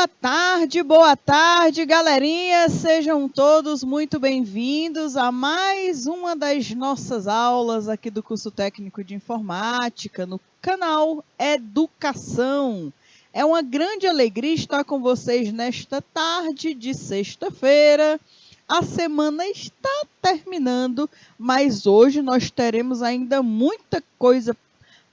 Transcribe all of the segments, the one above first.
Boa tarde, galerinha! Sejam todos muito bem-vindos a mais uma das nossas aulas aqui do curso técnico de informática no canal Educação. É uma grande alegria estar com vocês nesta tarde de sexta-feira. A semana está terminando, mas hoje nós teremos ainda muita coisa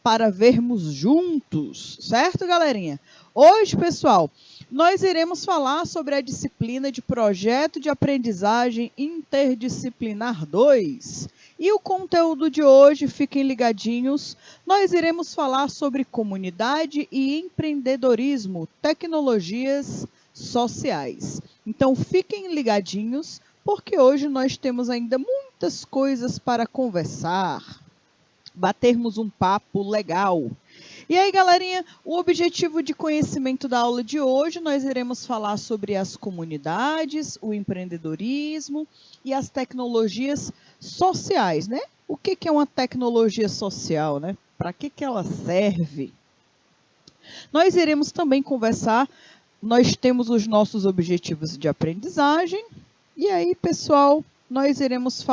para vermos juntos, certo, galerinha? Hoje, pessoal, nós iremos falar sobre a disciplina de Projeto de Aprendizagem Interdisciplinar 2. E o conteúdo de hoje, fiquem ligadinhos, nós iremos falar sobre comunidade e empreendedorismo, tecnologias sociais. Então, fiquem ligadinhos, porque hoje nós temos ainda muitas coisas para conversar, batermos um papo legal. E aí, galerinha, o objetivo de conhecimento da aula de hoje, nós iremos falar sobre as comunidades, o empreendedorismo e as tecnologias sociais, né? O que é uma tecnologia social, né? Para que ela serve? Nós iremos também conversar, nós temos os nossos objetivos de aprendizagem, e aí, pessoal, nós iremos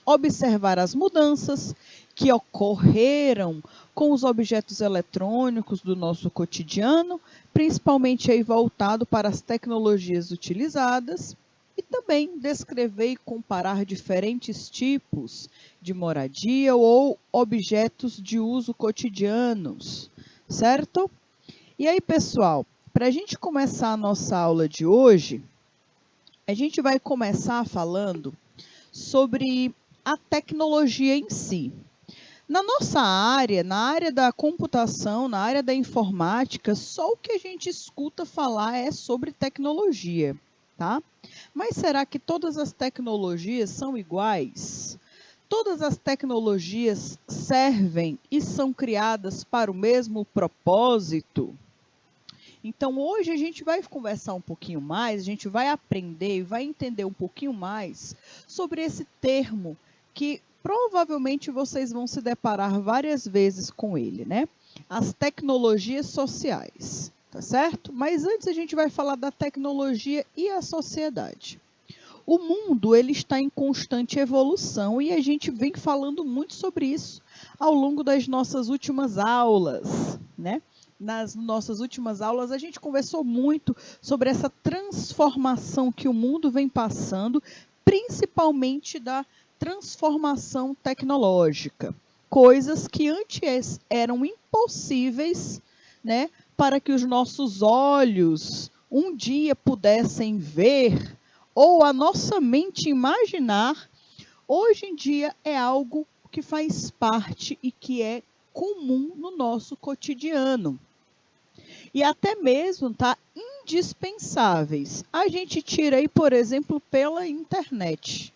observar as mudanças que ocorreram com os objetos eletrônicos do nosso cotidiano, principalmente aí voltado para as tecnologias utilizadas, e também descrever e comparar diferentes tipos de moradia ou objetos de uso cotidianos, certo? E aí, pessoal, para a gente começar a nossa aula de hoje, a gente vai começar falando sobre a tecnologia em si. Na nossa área, na área da computação, na área da informática, só o que a gente escuta falar é sobre tecnologia, tá? Mas será que todas as tecnologias são iguais? Todas as tecnologias servem e são criadas para o mesmo propósito? Então, hoje a gente vai conversar um pouquinho mais, a gente vai aprender e vai entender um pouquinho mais sobre esse termo que provavelmente vocês vão se deparar várias vezes com ele, né? As tecnologias sociais, tá certo? Mas antes a gente vai falar da tecnologia e a sociedade. O mundo, ele está em constante evolução e a gente vem falando muito sobre isso ao longo das nossas últimas aulas, né? Nas nossas últimas aulas, a gente conversou muito sobre essa transformação que o mundo vem passando, principalmente da transformação tecnológica. Coisas que antes eram impossíveis, né, para que os nossos olhos um dia pudessem ver, ou a nossa mente imaginar, hoje em dia é algo que faz parte e que é comum no nosso cotidiano. E até mesmo indispensáveis. A gente tira aí, por exemplo, pela internet,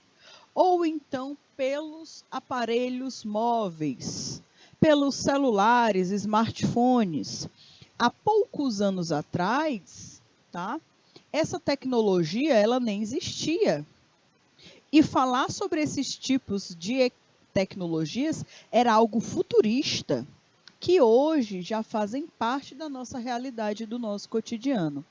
ou então pelos aparelhos móveis, pelos celulares, smartphones. Há poucos anos atrás, tá? Essa tecnologia ela nem existia. E falar sobre esses tipos de tecnologias era algo futurista, que hoje já fazem parte da nossa realidade, do nosso cotidiano.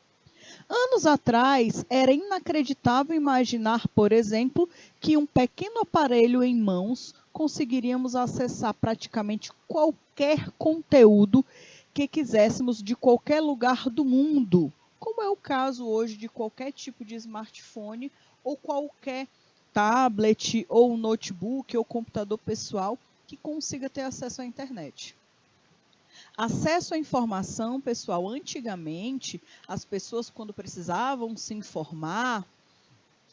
Anos atrás, era inacreditável imaginar, por exemplo, que um pequeno aparelho em mãos conseguiríamos acessar praticamente qualquer conteúdo que quiséssemos de qualquer lugar do mundo, como é o caso hoje de qualquer tipo de smartphone ou qualquer tablet ou notebook ou computador pessoal que consiga ter acesso à internet. Acesso à informação, pessoal, antigamente, as pessoas quando precisavam se informar,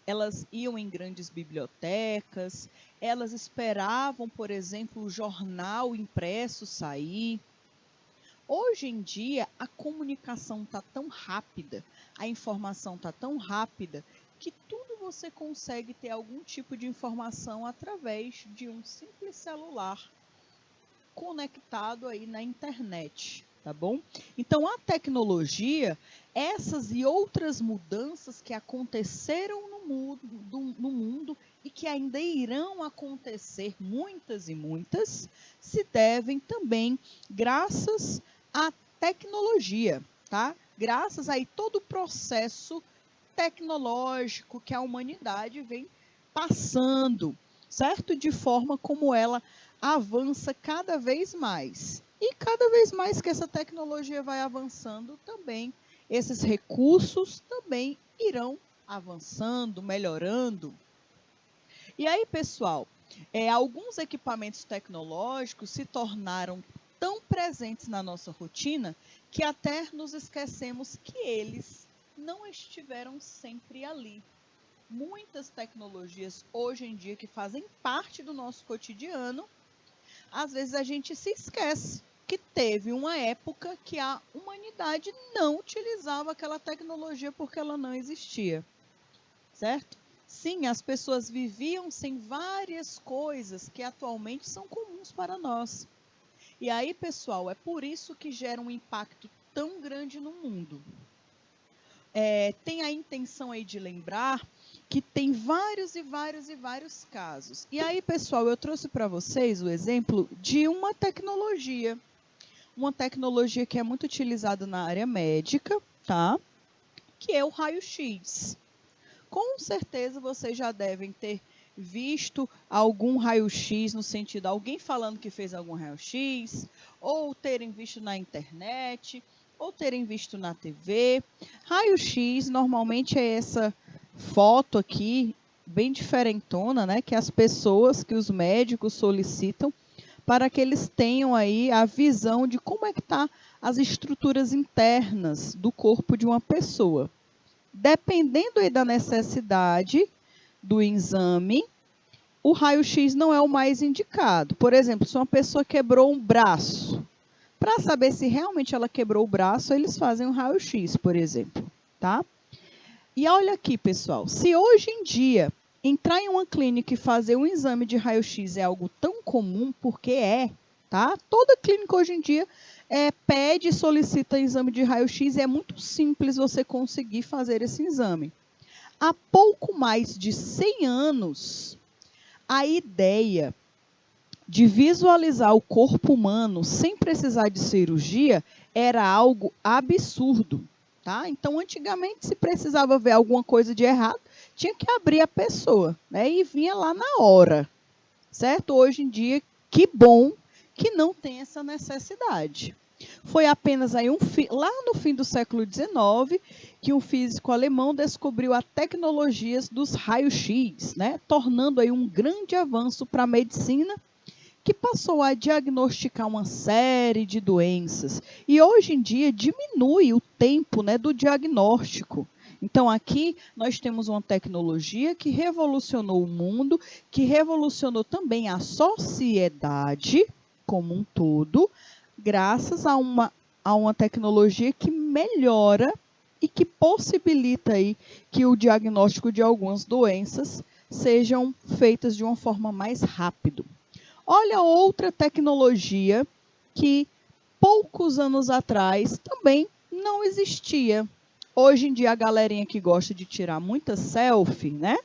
elas iam em grandes bibliotecas, elas esperavam, por exemplo, o jornal impresso sair. Hoje em dia, a comunicação está tão rápida, a informação está tão rápida, que tudo você consegue ter algum tipo de informação através de um simples celular conectado aí na internet, tá bom? Então, a tecnologia, essas e outras mudanças que aconteceram no mundo e que ainda irão acontecer, muitas e muitas, se devem também graças à tecnologia, tá? graças aí todo o processo tecnológico que a humanidade vem passando, certo? De forma como ela avança cada vez mais. E cada vez mais que essa tecnologia vai avançando também, esses recursos também irão avançando, melhorando. E aí, pessoal, alguns equipamentos tecnológicos se tornaram tão presentes na nossa rotina que até nos esquecemos que eles não estiveram sempre ali. Muitas tecnologias hoje em dia que fazem parte do nosso cotidiano, às vezes a gente se esquece que teve uma época que a humanidade não utilizava aquela tecnologia porque ela não existia, certo? Sim, as pessoas viviam sem várias coisas que atualmente são comuns para nós. E aí, pessoal, é por isso que gera um impacto tão grande no mundo. Tem a intenção aí de lembrar que tem vários casos. E aí, pessoal, eu trouxe para vocês o exemplo de uma tecnologia que é muito utilizada na área médica, tá? Que é o raio-x. Com certeza vocês já devem ter visto algum raio-x, no sentido, alguém falando que fez algum raio-x, ou terem visto na internet, ou terem visto na TV. Raio-x normalmente é essa foto aqui, bem diferentona, né? Que as pessoas, que os médicos solicitam para que eles tenham aí a visão de como é que tá as estruturas internas do corpo de uma pessoa. Dependendo aí da necessidade do exame, o raio-x não é o mais indicado. Por exemplo, se uma pessoa quebrou um braço, para saber se realmente ela quebrou o braço, eles fazem um raio-x, por exemplo, tá? E olha aqui, pessoal, se hoje em dia entrar em uma clínica e fazer um exame de raio-x é algo tão comum, porque tá? Toda clínica hoje em dia pede e solicita exame de raio-x e é muito simples você conseguir fazer esse exame. Há pouco mais de 100 anos, a ideia de visualizar o corpo humano sem precisar de cirurgia era algo absurdo, tá? Então, antigamente, se precisava ver alguma coisa de errado, tinha que abrir a pessoa, né? E vinha lá na hora, certo? Hoje em dia, que bom que não tem essa necessidade. Foi apenas aí lá no fim do século XIX que um físico alemão descobriu a tecnologia dos raios-x, né? Tornando aí um grande avanço para a medicina, que passou a diagnosticar uma série de doenças e hoje em dia diminui o tempo, né, do diagnóstico. Então aqui nós temos uma tecnologia que revolucionou o mundo, que revolucionou também a sociedade como um todo, graças a uma tecnologia que melhora e que possibilita aí que o diagnóstico de algumas doenças sejam feitas de uma forma mais rápida. Olha outra tecnologia que poucos anos atrás também não existia. Hoje em dia a galerinha que gosta de tirar muita selfie, né?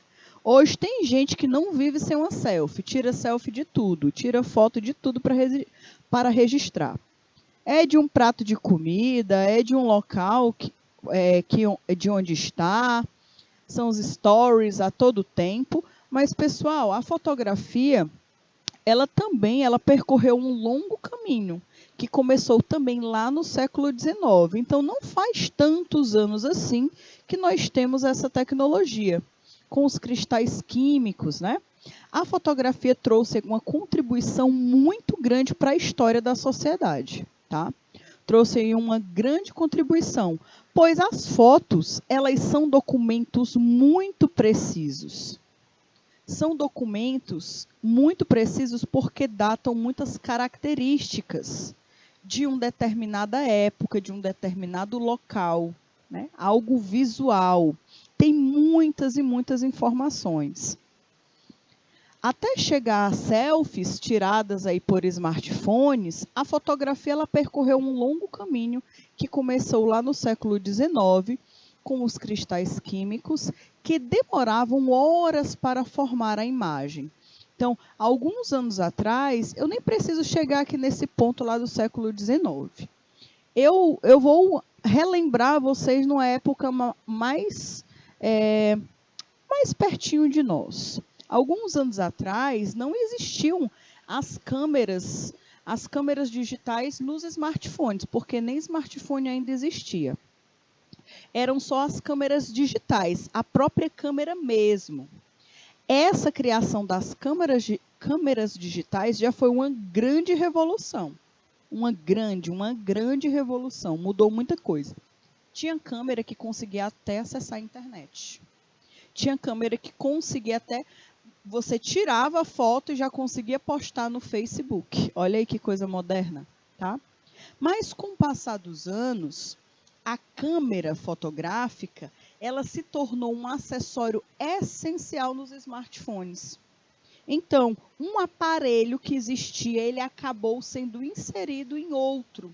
Hoje tem gente que não vive sem uma selfie, tira selfie de tudo, tira foto de tudo para registrar. É de um prato de comida, é de um local de onde está, são os stories a todo tempo. Mas, pessoal, a fotografia, ela percorreu um longo caminho, que começou também lá no século XIX. Então, não faz tantos anos assim que nós temos essa tecnologia. Com os cristais químicos, né? A fotografia trouxe uma contribuição muito grande para a história da sociedade, tá? Trouxe aí uma grande contribuição, pois as fotos, elas são documentos muito precisos. São documentos muito precisos porque datam muitas características de uma determinada época, de um determinado local, né? Algo visual. Tem muitas e muitas informações. Até chegar a selfies tiradas aí por smartphones, a fotografia ela percorreu um longo caminho que começou lá no século XIX, com os cristais químicos, que demoravam horas para formar a imagem. Então, alguns anos atrás, eu nem preciso chegar aqui nesse ponto lá do século XIX. Eu vou relembrar vocês numa época mais pertinho de nós. Alguns anos atrás, não existiam as câmeras digitais nos smartphones, porque nem smartphone ainda existia. Eram só as câmeras digitais, a própria câmera mesmo. Essa criação das câmeras digitais já foi uma grande revolução. Uma grande revolução. Mudou muita coisa. Tinha câmera que conseguia até acessar a internet. Tinha câmera que conseguia até... Você tirava a foto e já conseguia postar no Facebook. Olha aí que coisa moderna, tá? Mas com o passar dos anos, a câmera fotográfica, ela se tornou um acessório essencial nos smartphones. Então, um aparelho que existia, ele acabou sendo inserido em outro.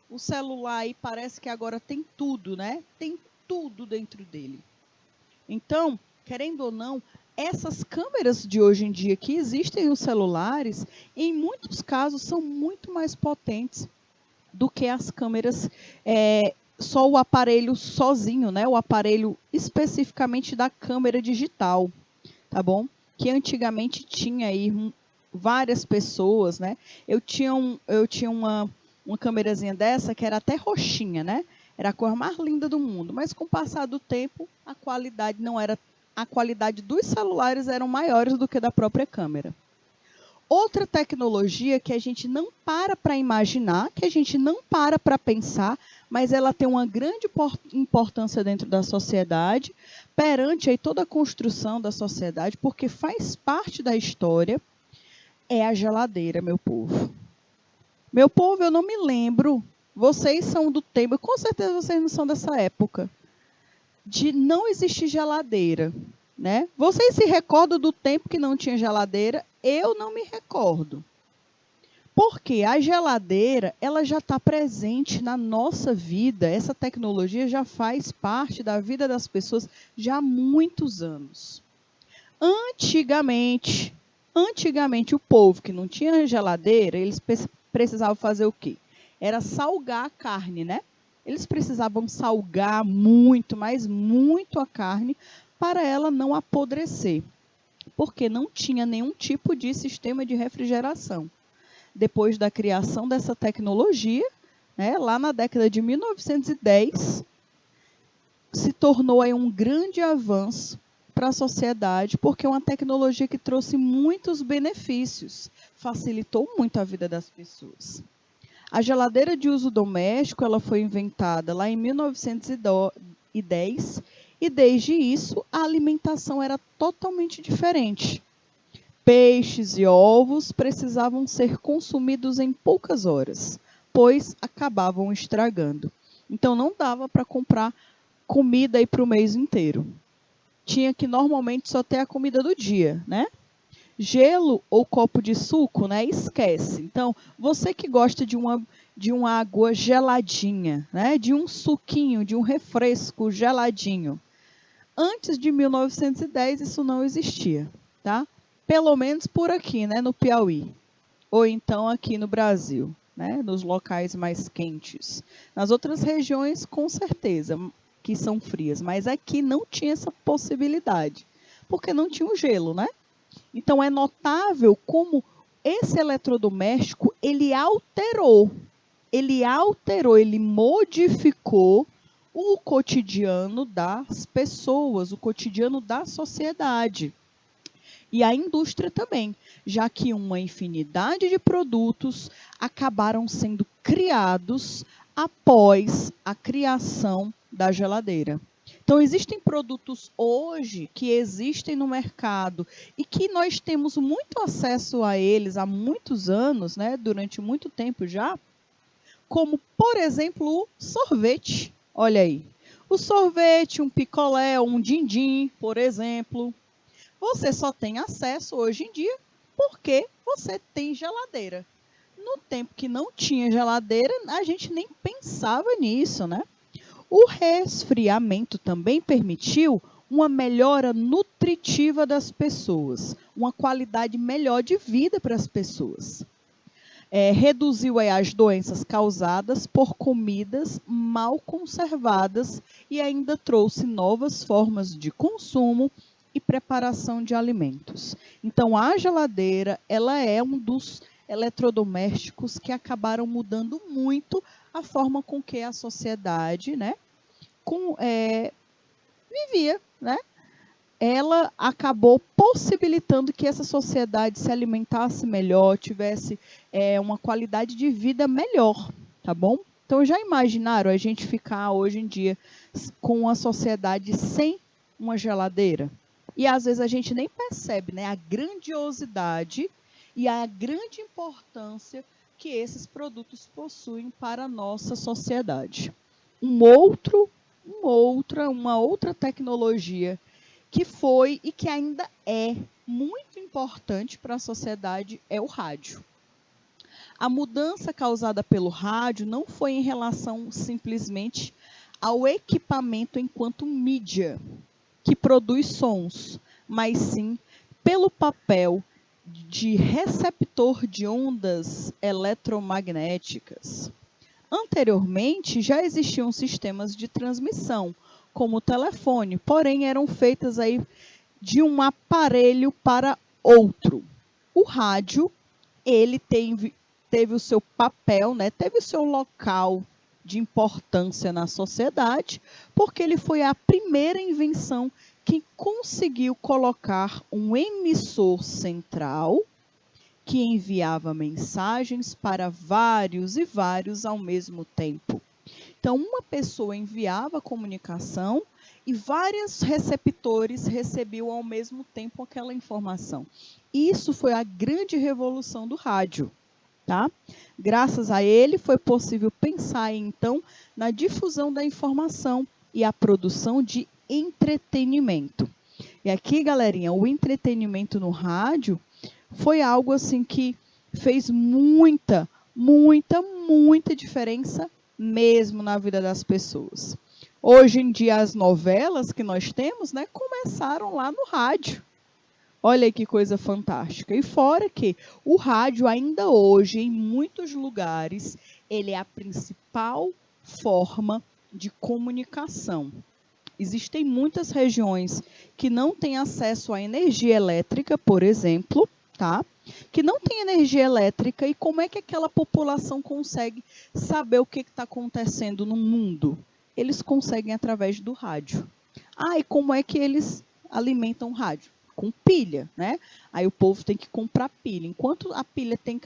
O celular aí parece que agora tem tudo, né? Tem tudo dentro dele. Então, querendo ou não, essas câmeras de hoje em dia que existem nos celulares, em muitos casos, são muito mais potentes do que as câmeras, só o aparelho sozinho, né? O aparelho especificamente da câmera digital, tá bom? Que antigamente tinha aí várias pessoas, né? Eu tinha uma câmerazinha dessa que era até roxinha, né? Era a cor mais linda do mundo, mas com o passar do tempo, a qualidade não era... A qualidade dos celulares eram maiores do que da própria câmera. Outra tecnologia que a gente não para imaginar, que a gente não para pensar, mas ela tem uma grande importância dentro da sociedade, perante aí toda a construção da sociedade, porque faz parte da história, é a geladeira, meu povo. Meu povo, eu não me lembro, vocês são do tempo, com certeza vocês não são dessa época, de não existir geladeira, né? Vocês se recordam do tempo que não tinha geladeira? Eu não me recordo. Porque a geladeira, ela já está presente na nossa vida, essa tecnologia já faz parte da vida das pessoas já há muitos anos. Antigamente, o povo que não tinha geladeira, eles precisavam fazer o quê? Era salgar a carne, né? Eles precisavam salgar muito, mas muito a carne para ela não apodrecer, porque não tinha nenhum tipo de sistema de refrigeração. Depois da criação dessa tecnologia, né, lá na década de 1910, se tornou aí um grande avanço para a sociedade, porque é uma tecnologia que trouxe muitos benefícios, facilitou muito a vida das pessoas. A geladeira de uso doméstico, ela foi inventada lá em 1910 e desde isso a alimentação era totalmente diferente. Peixes e ovos precisavam ser consumidos em poucas horas, pois acabavam estragando. Então não dava para comprar comida aí para o mês inteiro. Tinha que normalmente só ter a comida do dia, né? Gelo ou copo de suco, né? Esquece. Então, você que gosta de uma água geladinha, né? De um suquinho, de um refresco geladinho. Antes de 1910, isso não existia, tá? Pelo menos por aqui, né? No Piauí. Ou então aqui no Brasil, né? Nos locais mais quentes. Nas outras regiões, com certeza, que são frias. Mas aqui não tinha essa possibilidade. Porque não tinha o gelo, né? Então, é notável como esse eletrodoméstico, ele modificou o cotidiano das pessoas, o cotidiano da sociedade. E a indústria também, já que uma infinidade de produtos acabaram sendo criados após a criação da geladeira. Então, existem produtos hoje que existem no mercado e que nós temos muito acesso a eles há muitos anos, né, durante muito tempo já, como, por exemplo, o sorvete. Olha aí, o sorvete, um picolé, um din-din, por exemplo. Você só tem acesso hoje em dia porque você tem geladeira. No tempo que não tinha geladeira, a gente nem pensava nisso, né? O resfriamento também permitiu uma melhora nutritiva das pessoas, uma qualidade melhor de vida para as pessoas. reduziu aí as doenças causadas por comidas mal conservadas e ainda trouxe novas formas de consumo e preparação de alimentos. Então, a geladeira, ela é um dos eletrodomésticos que acabaram mudando muito a forma com que a sociedade, né, vivia, né? Ela acabou possibilitando que essa sociedade se alimentasse melhor, tivesse uma qualidade de vida melhor, tá bom? Então, já imaginaram a gente ficar hoje em dia com uma sociedade sem uma geladeira? E às vezes a gente nem percebe, né, a grandiosidade e a grande importância que esses produtos possuem para a nossa sociedade. Uma outra tecnologia que foi e que ainda é muito importante para a sociedade é o rádio. A mudança causada pelo rádio não foi em relação simplesmente ao equipamento enquanto mídia que produz sons, mas sim pelo papel de receptor de ondas eletromagnéticas. Anteriormente, já existiam sistemas de transmissão, como o telefone, porém eram feitas aí de um aparelho para outro. O rádio, ele teve o seu papel, né, teve o seu local de importância na sociedade, porque ele foi a primeira invenção que conseguiu colocar um emissor central que enviava mensagens para vários e vários ao mesmo tempo. Então, uma pessoa enviava a comunicação e vários receptores recebiam ao mesmo tempo aquela informação. Isso foi a grande revolução do rádio, tá? Graças a ele foi possível pensar, então, na difusão da informação e a produção de entretenimento. E aqui, galerinha, o entretenimento no rádio foi algo assim que fez muita diferença mesmo na vida das pessoas. Hoje em dia, as novelas que nós temos, né, começaram lá no rádio. Olha aí que coisa fantástica. E fora que o rádio ainda hoje, em muitos lugares, ele é a principal forma de comunicação. Existem muitas regiões que não têm acesso à energia elétrica, por exemplo, tá? Que não tem energia elétrica, e como é que aquela população consegue saber o que está acontecendo no mundo? Eles conseguem através do rádio. E como é que eles alimentam o rádio? Com pilha, né? Aí o povo tem que comprar pilha. Enquanto a pilha tem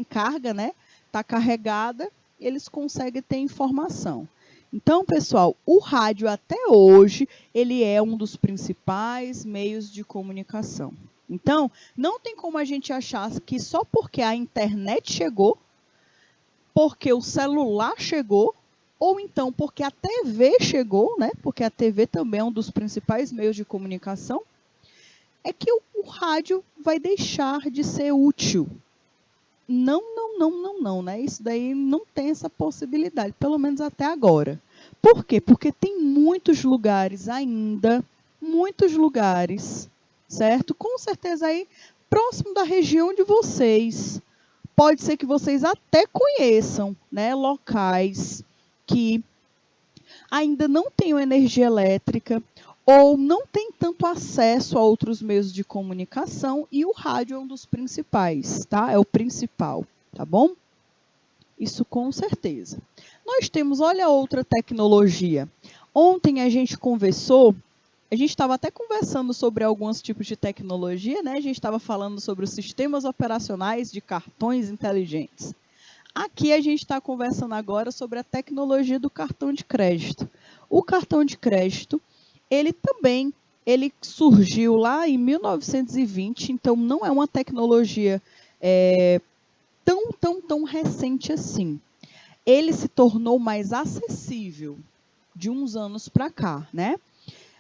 carga, né? Está carregada, eles conseguem ter informação. Então, pessoal, o rádio até hoje, ele é um dos principais meios de comunicação. Então, não tem como a gente achar que só porque a internet chegou, porque o celular chegou, ou então porque a TV chegou, né? Porque a TV também é um dos principais meios de comunicação, é que o rádio vai deixar de ser útil. Não, né? Isso daí não tem essa possibilidade, pelo menos até agora. Por quê? Porque tem muitos lugares ainda, certo? Com certeza aí, próximo da região de vocês. Pode ser que vocês até conheçam, né, locais que ainda não tenham energia elétrica ou não têm tanto acesso a outros meios de comunicação, e o rádio é um dos principais, tá? É o principal, tá bom? Isso com certeza. Nós temos, olha, outra tecnologia. Ontem a gente conversou, a gente estava até conversando sobre alguns tipos de tecnologia, né? A gente estava falando sobre os sistemas operacionais de cartões inteligentes. Aqui a gente está conversando agora sobre a tecnologia do cartão de crédito. O cartão de crédito, ele surgiu lá em 1920, então não é uma tecnologia tão recente assim. Ele se tornou mais acessível de uns anos para cá, né?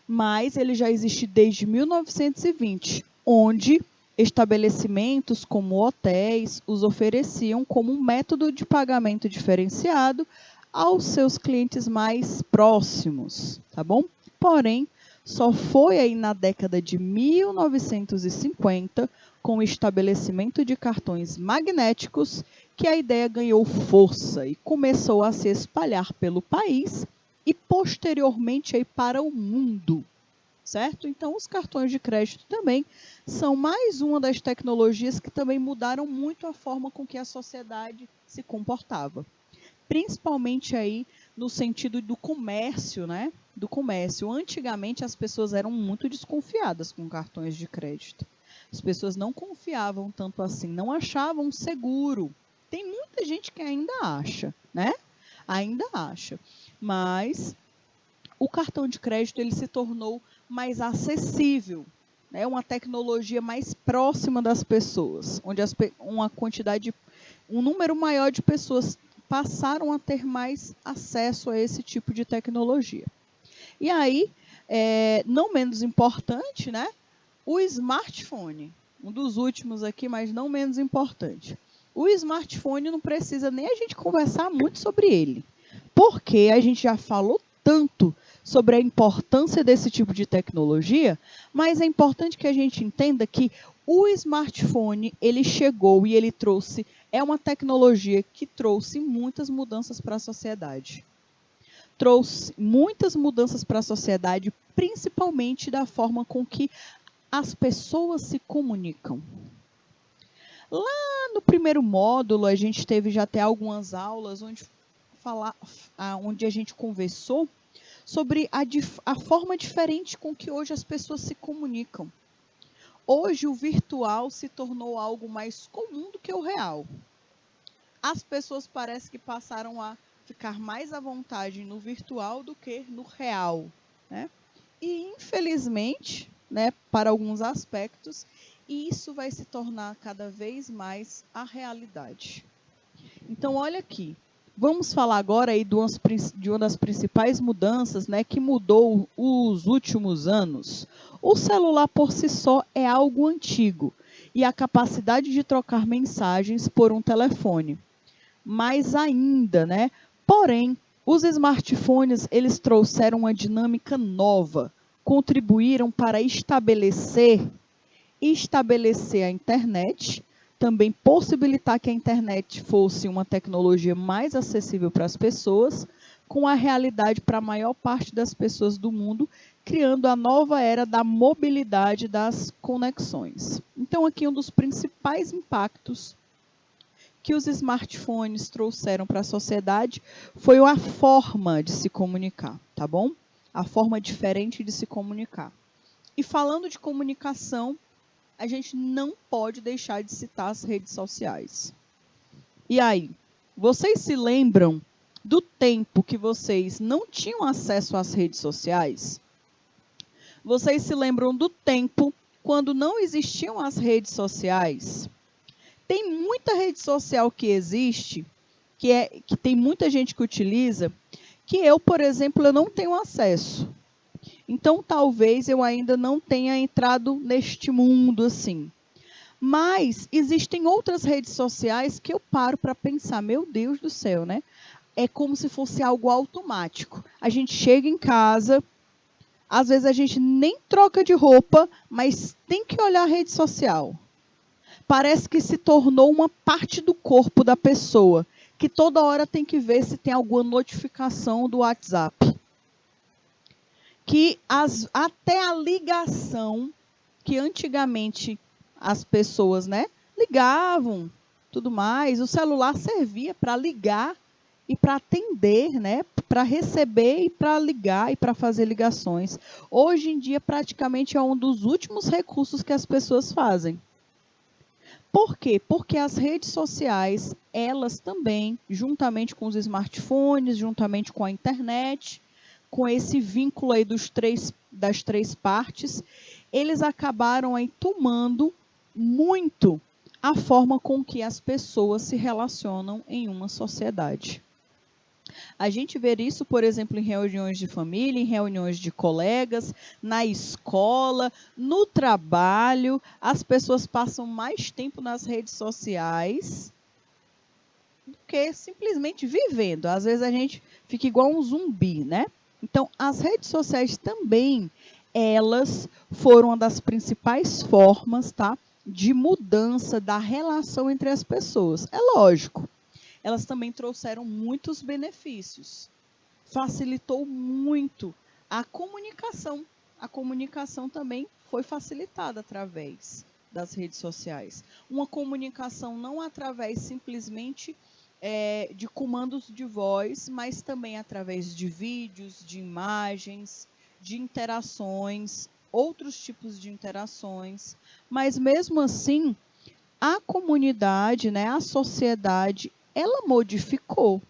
Mas ele já existe desde 1920, onde estabelecimentos como hotéis os ofereciam como um método de pagamento diferenciado aos seus clientes mais próximos, tá bom? Porém, só foi aí na década de 1950, com o estabelecimento de cartões magnéticos, que a ideia ganhou força e começou a se espalhar pelo país e posteriormente aí para o mundo, certo? Então, os cartões de crédito também são mais uma das tecnologias que também mudaram muito a forma com que a sociedade se comportava. Principalmente aí no sentido do comércio, né? Do comércio. Antigamente as pessoas eram muito desconfiadas com cartões de crédito. As pessoas não confiavam tanto assim, não achavam seguro. Tem muita gente que ainda acha, né? Ainda acha. Mas o cartão de crédito ele se tornou mais acessível, né? Uma tecnologia mais próxima das pessoas, onde um número maior de pessoas passaram a ter mais acesso a esse tipo de tecnologia. E aí, não menos importante, né? O smartphone, um dos últimos aqui, mas não menos importante. O smartphone não precisa nem a gente conversar muito sobre ele, porque a gente já falou tanto sobre a importância desse tipo de tecnologia, mas é importante que a gente entenda que o smartphone, ele chegou e ele trouxe, é uma tecnologia que trouxe muitas mudanças para a sociedade. Trouxe muitas mudanças para a sociedade, principalmente da forma com que as pessoas se comunicam. Lá no primeiro módulo, a gente teve já até algumas aulas onde a gente conversou sobre a forma diferente com que hoje as pessoas se comunicam. Hoje o virtual se tornou algo mais comum do que o real. As pessoas parecem que passaram a ficar mais à vontade no virtual do que no real, né? E infelizmente, né, para alguns aspectos, isso vai se tornar cada vez mais a realidade. Então, olha aqui. Vamos falar agora aí de uma das principais mudanças, né, que mudou os últimos anos. O celular por si só é algo antigo e a capacidade de trocar mensagens por um telefone. Mais ainda, né? Porém, os smartphones, eles trouxeram uma dinâmica nova, contribuíram para estabelecer a internet, também possibilitar que a internet fosse uma tecnologia mais acessível para as pessoas, com a realidade para a maior parte das pessoas do mundo, criando a nova era da mobilidade das conexões. Então, aqui um dos principais impactos que os smartphones trouxeram para a sociedade foi a forma de se comunicar, tá bom? A forma diferente de se comunicar. E falando de comunicação, a gente não pode deixar de citar as redes sociais. E aí, vocês se lembram do tempo que vocês não tinham acesso às redes sociais? Vocês se lembram do tempo quando não existiam as redes sociais? Tem muita rede social que existe, que tem muita gente que utiliza, que eu, por exemplo, eu não tenho acesso. Então, talvez eu ainda não tenha entrado neste mundo assim. Mas existem outras redes sociais que eu paro para pensar, meu Deus do céu, né? É como se fosse algo automático. A gente chega em casa, às vezes a gente nem troca de roupa, mas tem que olhar a rede social. Parece que se tornou uma parte do corpo da pessoa, que toda hora tem que ver se tem alguma notificação do WhatsApp. Que até a ligação, que antigamente as pessoas, né, ligavam, tudo mais, o celular servia para ligar e para atender, né, para receber e para ligar e para fazer ligações. Hoje em dia, praticamente é um dos últimos recursos que as pessoas fazem. Por quê? Porque as redes sociais, elas também, juntamente com os smartphones, juntamente com a internet, com esse vínculo aí das três partes, eles acabaram aí tomando muito a forma com que as pessoas se relacionam em uma sociedade. A gente vê isso, por exemplo, em reuniões de família, em reuniões de colegas, na escola, no trabalho. As pessoas passam mais tempo nas redes sociais do que simplesmente vivendo. Às vezes a gente fica igual um zumbi, né? Então, as redes sociais também, elas foram uma das principais formas, tá, de mudança da relação entre as pessoas. É lógico, elas também trouxeram muitos benefícios. Facilitou muito a comunicação. A comunicação também foi facilitada através das redes sociais. Uma comunicação não através simplesmente de comandos de voz, mas também através de vídeos, de imagens, de interações, outros tipos de interações. Mas mesmo assim, a comunidade, né, a sociedade, ela modificou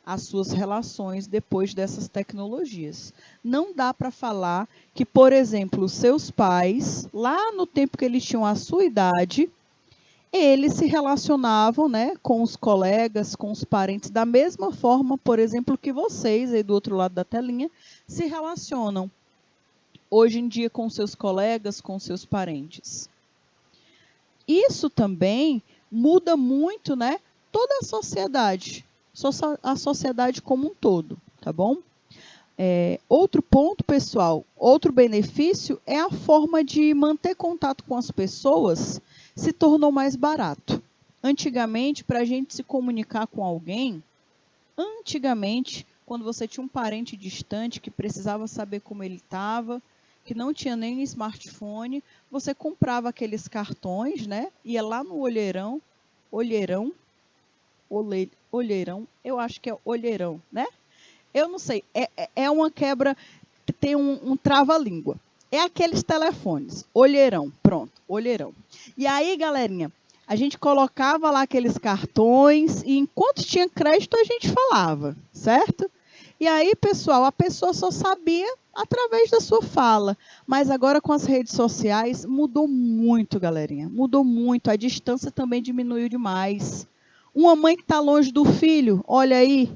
as suas relações depois dessas tecnologias. Não dá para falar que, por exemplo, os seus pais, lá no tempo que eles tinham a sua idade, eles se relacionavam, né, com os colegas, com os parentes, da mesma forma, por exemplo, que vocês, aí do outro lado da telinha, se relacionam hoje em dia com seus colegas, com seus parentes. Isso também muda muito, né, toda a sociedade como um todo, tá bom? Outro ponto, pessoal, outro benefício é a forma de manter contato com as pessoas se tornou mais barato. Antigamente, para a gente se comunicar com alguém, quando você tinha um parente distante que precisava saber como ele estava, que não tinha nem smartphone, você comprava aqueles cartões, né? Ia lá no olheirão, eu acho que é olheirão, né? Eu não sei, é uma quebra, tem um trava-língua. É aqueles telefones, olheirão, pronto, olheirão. E aí, galerinha, a gente colocava lá aqueles cartões e enquanto tinha crédito a gente falava, certo? E aí, pessoal, a pessoa só sabia através da sua fala. Mas agora com as redes sociais mudou muito, galerinha. Mudou muito, a distância também diminuiu demais. Uma mãe que está longe do filho, olha aí,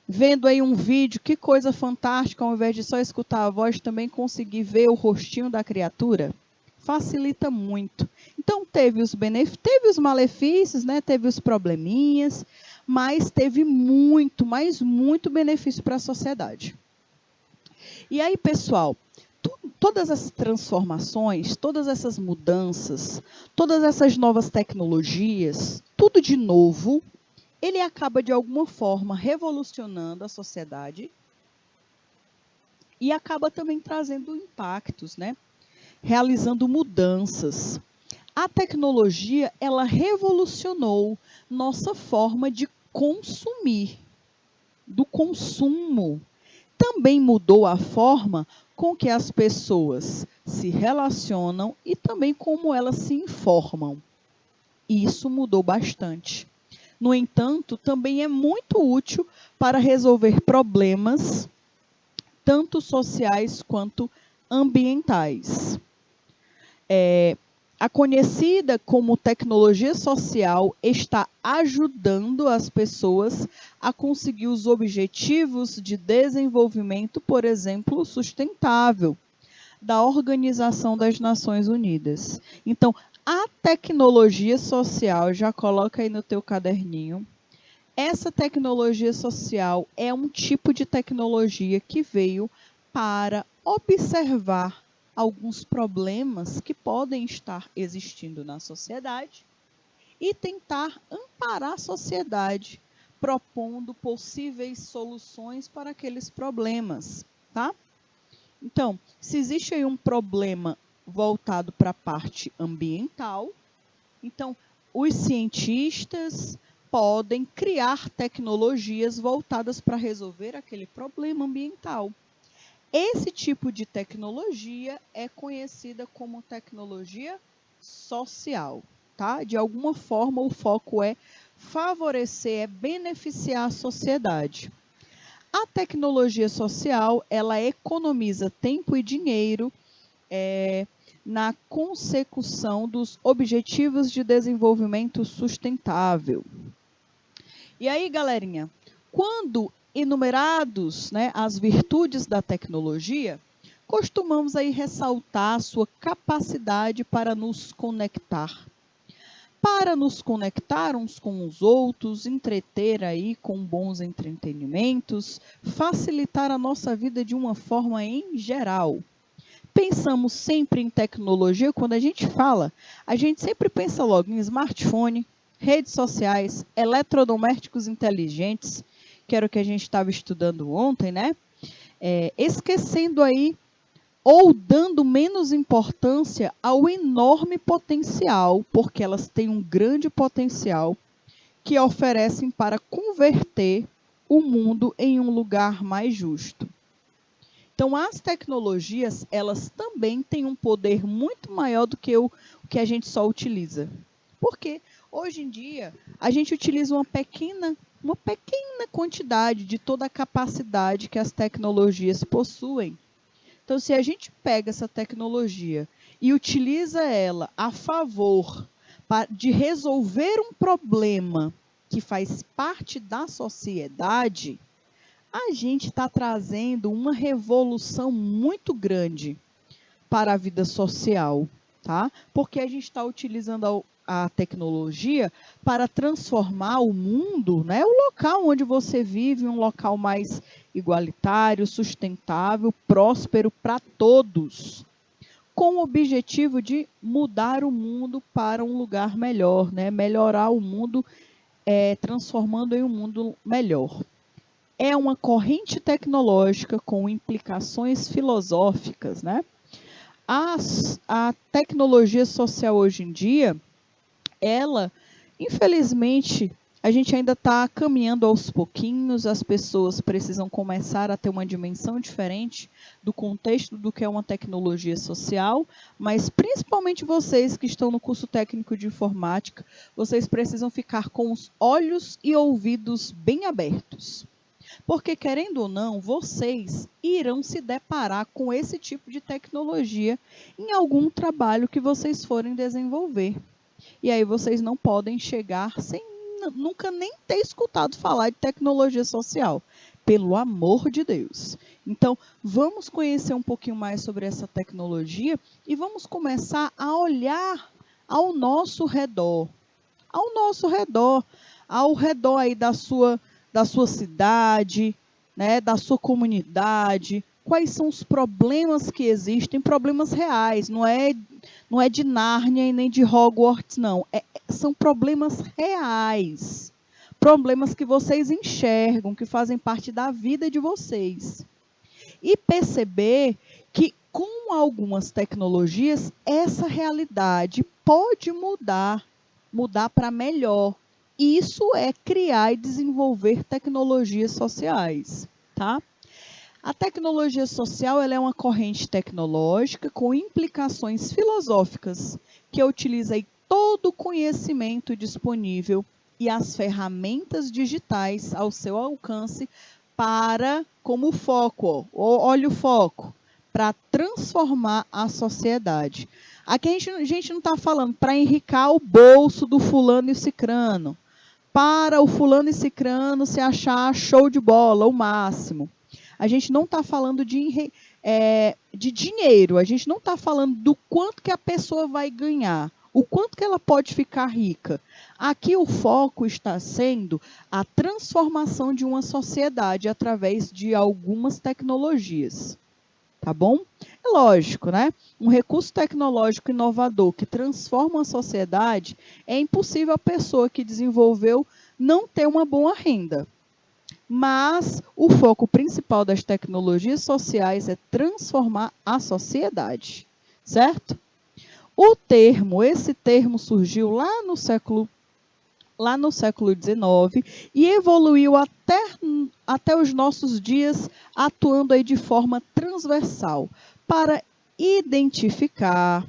vendo aí um vídeo, que coisa fantástica, ao invés de só escutar a voz, também conseguir ver o rostinho da criatura, facilita muito. Então, teve os malefícios, né? Teve os probleminhas, mas teve muito, mas muito benefício para a sociedade. E aí, pessoal, todas as transformações, todas essas mudanças, todas essas novas tecnologias, tudo de novo, ele acaba de alguma forma revolucionando a sociedade e acaba também trazendo impactos, né? Realizando mudanças. A tecnologia, ela revolucionou nossa forma de consumir, do consumo. Também mudou a forma com que as pessoas se relacionam e também como elas se informam. Isso mudou bastante. No entanto, também é muito útil para resolver problemas, tanto sociais quanto ambientais. A conhecida como tecnologia social está ajudando as pessoas a conseguir os objetivos de desenvolvimento, por exemplo, sustentável, da Organização das Nações Unidas. Então, a tecnologia social, já coloca aí no teu caderninho, essa tecnologia social é um tipo de tecnologia que veio para observar alguns problemas que podem estar existindo na sociedade e tentar amparar a sociedade, propondo possíveis soluções para aqueles problemas, tá? Então, se existe aí um problema voltado para a parte ambiental, então os cientistas podem criar tecnologias voltadas para resolver aquele problema ambiental. Esse tipo de tecnologia é conhecida como tecnologia social, tá? De alguma forma o foco é favorecer, é beneficiar a sociedade. A tecnologia social, ela economiza tempo e dinheiro na consecução dos objetivos de desenvolvimento sustentável. E aí, galerinha, quando enumerados, né, as virtudes da tecnologia, costumamos aí ressaltar a sua capacidade para nos conectar. Para nos conectar uns com os outros, entreter aí com bons entretenimentos, facilitar a nossa vida de uma forma em geral. pensamos sempre em tecnologia, quando a gente fala, a gente sempre pensa logo em smartphone, redes sociais, eletrodomésticos inteligentes, que era o que a gente estava estudando ontem, né? Esquecendo aí ou dando menos importância ao enorme potencial, porque elas têm um grande potencial que oferecem para converter o mundo em um lugar mais justo. Então, as tecnologias, elas também têm um poder muito maior do que o que a gente só utiliza. Porque hoje em dia, a gente utiliza uma pequena quantidade de toda a capacidade que as tecnologias possuem. Então, se a gente pega essa tecnologia e utiliza ela a favor de resolver um problema que faz parte da sociedade, a gente está trazendo uma revolução muito grande para a vida social, tá? Porque a gente está utilizando a tecnologia para transformar o mundo, né? O local onde você vive, um local mais igualitário, sustentável, próspero para todos, com o objetivo de mudar o mundo para um lugar melhor, né? Melhorar o mundo, transformando em um mundo melhor. É uma corrente tecnológica com implicações filosóficas, né? A tecnologia social hoje em dia, ela, infelizmente, a gente ainda está caminhando aos pouquinhos, as pessoas precisam começar a ter uma dimensão diferente do contexto do que é uma tecnologia social, mas principalmente vocês que estão no curso técnico de informática, vocês precisam ficar com os olhos e ouvidos bem abertos. Porque, querendo ou não, vocês irão se deparar com esse tipo de tecnologia em algum trabalho que vocês forem desenvolver. E aí vocês não podem chegar sem nunca nem ter escutado falar de tecnologia social. Pelo amor de Deus. Então, vamos conhecer um pouquinho mais sobre essa tecnologia e vamos começar a olhar ao nosso redor. Ao redor aí da sua cidade, né, da sua comunidade, quais são os problemas que existem, problemas reais, não é de Nárnia e nem de Hogwarts, não. São problemas reais, problemas que vocês enxergam, que fazem parte da vida de vocês. E perceber que com algumas tecnologias, essa realidade pode mudar para melhor. Isso é criar e desenvolver tecnologias sociais, tá? A tecnologia social ela é uma corrente tecnológica com implicações filosóficas que utiliza aí todo o conhecimento disponível e as ferramentas digitais ao seu alcance para, como foco, olha o foco, para transformar a sociedade. Aqui a gente não está falando para enricar o bolso do fulano e cicrano, para o fulano e cicrano se achar show de bola, o máximo. A gente não está falando de dinheiro, a gente não está falando do quanto que a pessoa vai ganhar, o quanto que ela pode ficar rica. Aqui o foco está sendo a transformação de uma sociedade através de algumas tecnologias. Tá bom? É lógico, né? Um recurso tecnológico inovador que transforma a sociedade, é impossível a pessoa que desenvolveu não ter uma boa renda. Mas o foco principal das tecnologias sociais é transformar a sociedade, certo? Esse termo surgiu lá no século XIX e evoluiu até os nossos dias, atuando aí de forma transversal para identificar,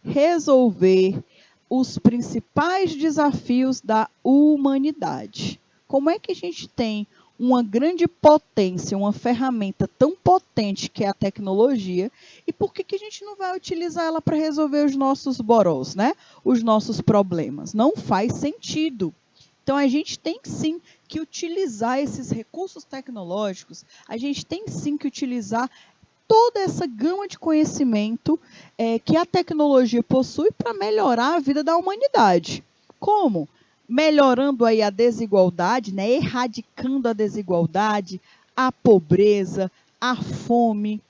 resolver os principais desafios da humanidade. Como é que a gente tem uma grande potência, uma ferramenta tão potente que é a tecnologia, e por que a gente não vai utilizar ela para resolver os nossos borós, né? Os nossos problemas? Não faz sentido. Então, a gente tem sim que utilizar esses recursos tecnológicos, a gente tem sim que utilizar toda essa gama de conhecimento que a tecnologia possui para melhorar a vida da humanidade. Como? Melhorando aí a desigualdade, né? Erradicando a desigualdade, a pobreza, a fome,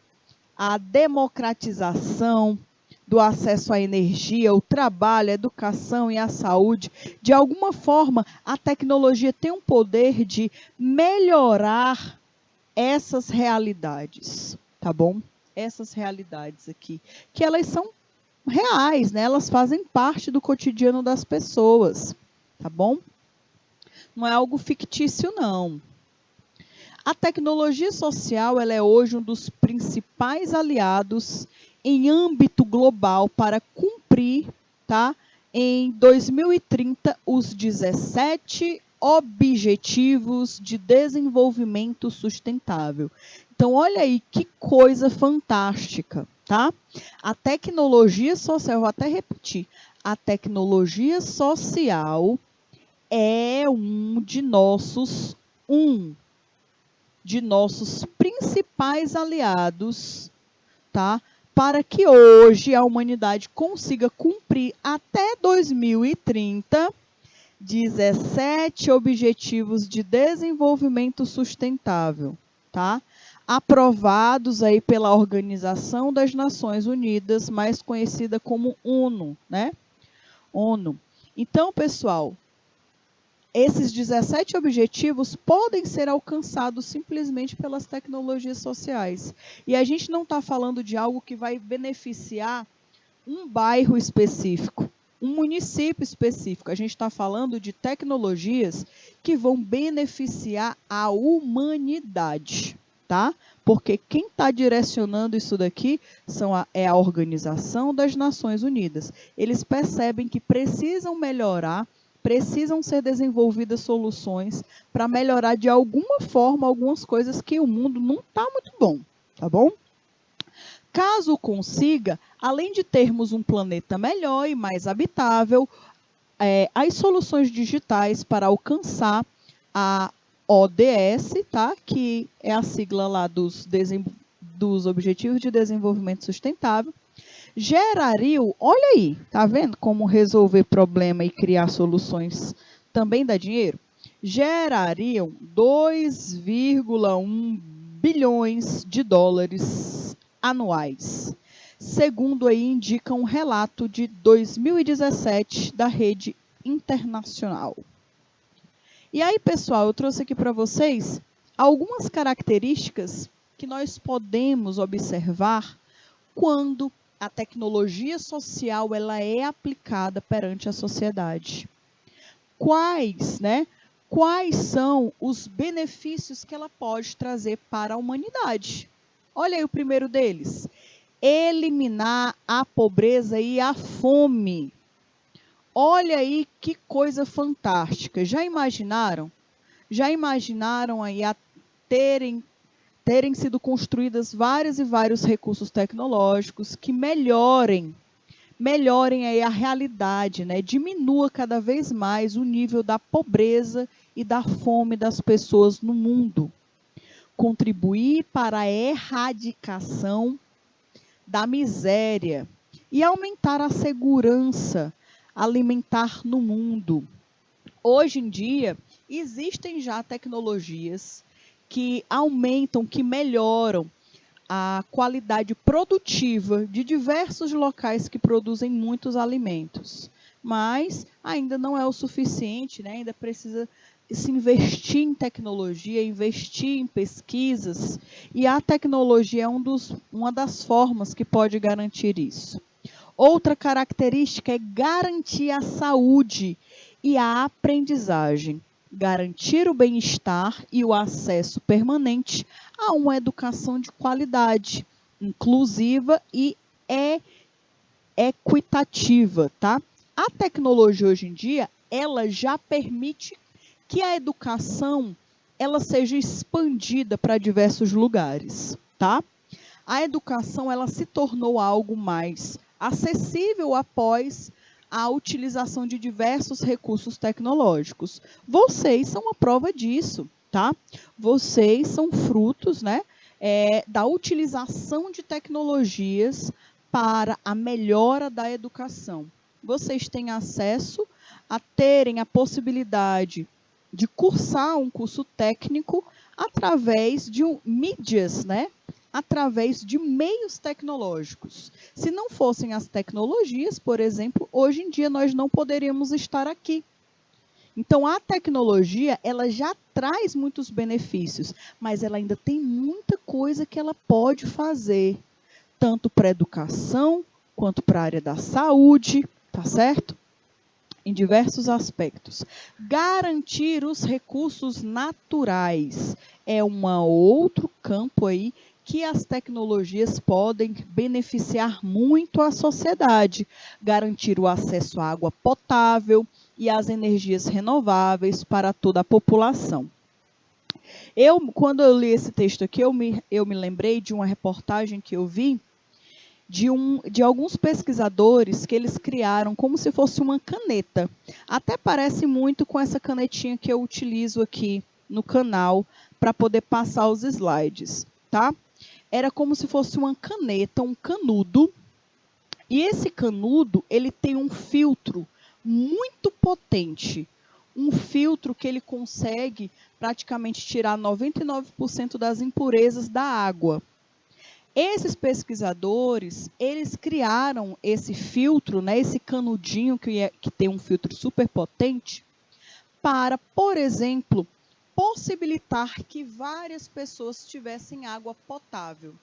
a democratização do acesso à energia, o trabalho, a educação e a saúde, de alguma forma, a tecnologia tem um poder de melhorar essas realidades, tá bom? Essas realidades aqui, que elas são reais, né? Elas fazem parte do cotidiano das pessoas, tá bom? Não é algo fictício, não. A tecnologia social, ela é hoje um dos principais aliados em âmbito global para cumprir, tá, em 2030, os 17 Objetivos de Desenvolvimento Sustentável. Então, olha aí que coisa fantástica, tá? A tecnologia social, vou até repetir, a tecnologia social é um de nossos principais aliados, tá? Para que hoje a humanidade consiga cumprir até 2030 17 Objetivos de Desenvolvimento Sustentável, tá? Aprovados aí pela Organização das Nações Unidas, mais conhecida como ONU, né? ONU. Então, pessoal, esses 17 objetivos podem ser alcançados simplesmente pelas tecnologias sociais. E a gente não está falando de algo que vai beneficiar um bairro específico, um município específico. A gente está falando de tecnologias que vão beneficiar a humanidade, tá? Porque quem está direcionando isso daqui é a Organização das Nações Unidas. Eles percebem que precisam melhorar, precisam ser desenvolvidas soluções para melhorar de alguma forma algumas coisas que o mundo não está muito bom, tá bom? Caso consiga, além de termos um planeta melhor e mais habitável, as soluções digitais para alcançar a ODS, tá? Que é a sigla lá dos Objetivos de Desenvolvimento Sustentável, gerariam, olha aí, tá vendo como resolver problema e criar soluções também dá dinheiro? Gerariam 2,1 bilhões de dólares anuais, segundo aí indica um relato de 2017 da Rede Internacional. E aí, pessoal, eu trouxe aqui para vocês algumas características que nós podemos observar quando a tecnologia social ela é aplicada perante a sociedade. Quais são os benefícios que ela pode trazer para a humanidade? Olha aí o primeiro deles. Eliminar a pobreza e a fome. Olha aí que coisa fantástica. Já imaginaram? Já imaginaram aí a terem sido construídas vários e vários recursos tecnológicos que melhorem aí a realidade, né? Diminua cada vez mais o nível da pobreza e da fome das pessoas no mundo. Contribuir para a erradicação da miséria e aumentar a segurança alimentar no mundo. Hoje em dia, existem já tecnologias que aumentam, que melhoram a qualidade produtiva de diversos locais que produzem muitos alimentos. Mas ainda não é o suficiente, né? Ainda precisa se investir em tecnologia, investir em pesquisas, e a tecnologia é uma das formas que pode garantir isso. Outra característica é garantir a saúde e a aprendizagem, garantir o bem-estar e o acesso permanente a uma educação de qualidade, inclusiva e equitativa, tá? A tecnologia hoje em dia, ela já permite que a educação ela seja expandida para diversos lugares, tá? A educação ela se tornou algo mais acessível após a utilização de diversos recursos tecnológicos. Vocês são a prova disso, tá? Vocês são frutos, né, da utilização de tecnologias para a melhora da educação. Vocês têm acesso a terem a possibilidade de cursar um curso técnico através de mídias, né, através de meios tecnológicos. Se não fossem as tecnologias, por exemplo, hoje em dia nós não poderíamos estar aqui. Então, a tecnologia, ela já traz muitos benefícios, mas ela ainda tem muita coisa que ela pode fazer, tanto para a educação, quanto para a área da saúde, tá certo? Em diversos aspectos. Garantir os recursos naturais é um outro campo aí que as tecnologias podem beneficiar muito a sociedade. Garantir o acesso à água potável e às energias renováveis para toda a população. Quando eu li esse texto aqui, eu me lembrei de uma reportagem que eu vi de alguns pesquisadores que eles criaram como se fosse uma caneta. Até parece muito com essa canetinha que eu utilizo aqui no canal para poder passar os slides, tá? Era como se fosse uma caneta, um canudo, e esse canudo, ele tem um filtro muito potente, um filtro que ele consegue praticamente tirar 99% das impurezas da água. Esses pesquisadores, eles criaram esse filtro, né, esse canudinho que tem um filtro super potente, para, por exemplo, possibilitar que várias pessoas tivessem água potável.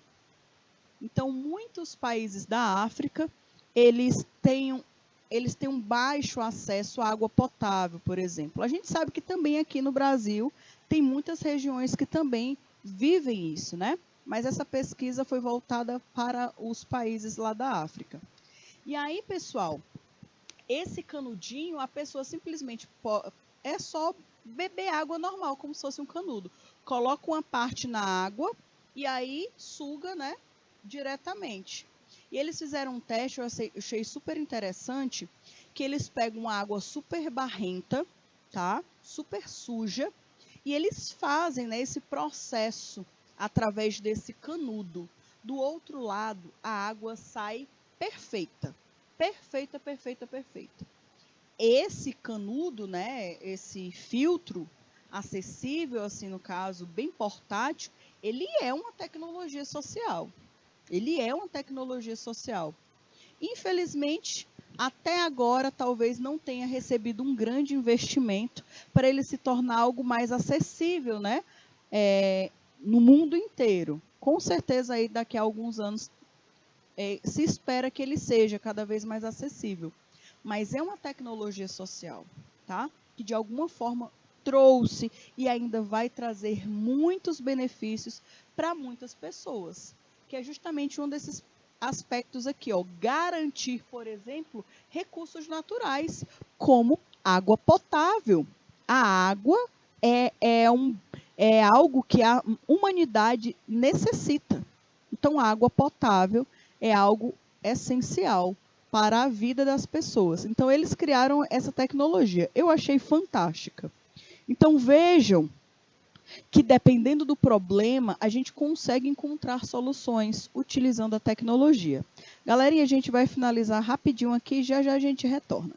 Então, muitos países da África, eles têm um baixo acesso à água potável, por exemplo. A gente sabe que também aqui no Brasil tem muitas regiões que também vivem isso, né? Mas essa pesquisa foi voltada para os países lá da África. E aí, pessoal, esse canudinho, a pessoa simplesmente é só beber água normal, como se fosse um canudo. Coloca uma parte na água e aí suga, né, diretamente. E eles fizeram um teste, eu achei super interessante, que eles pegam uma água super barrenta, tá? Super suja, e eles fazem, né, esse processo através desse canudo. Do outro lado, a água sai perfeita. Perfeita, perfeita, perfeita. Esse canudo, né, esse filtro acessível, assim, no caso, bem portátil, ele é uma tecnologia social. Ele é uma tecnologia social. Infelizmente, até agora, talvez não tenha recebido um grande investimento para ele se tornar algo mais acessível, né, no mundo inteiro. Com certeza, aí, daqui a alguns anos, se espera que ele seja cada vez mais acessível. Mas é uma tecnologia social, tá? Que de alguma forma trouxe e ainda vai trazer muitos benefícios para muitas pessoas, que é justamente um desses aspectos aqui, ó, garantir, por exemplo, recursos naturais, como água potável. A água é algo que a humanidade necessita. Então, a água potável é algo essencial para a vida das pessoas. Então, eles criaram essa tecnologia. Eu achei fantástica. Então, vejam que, dependendo do problema, a gente consegue encontrar soluções utilizando a tecnologia. Galerinha, a gente vai finalizar rapidinho aqui, já já a gente retorna.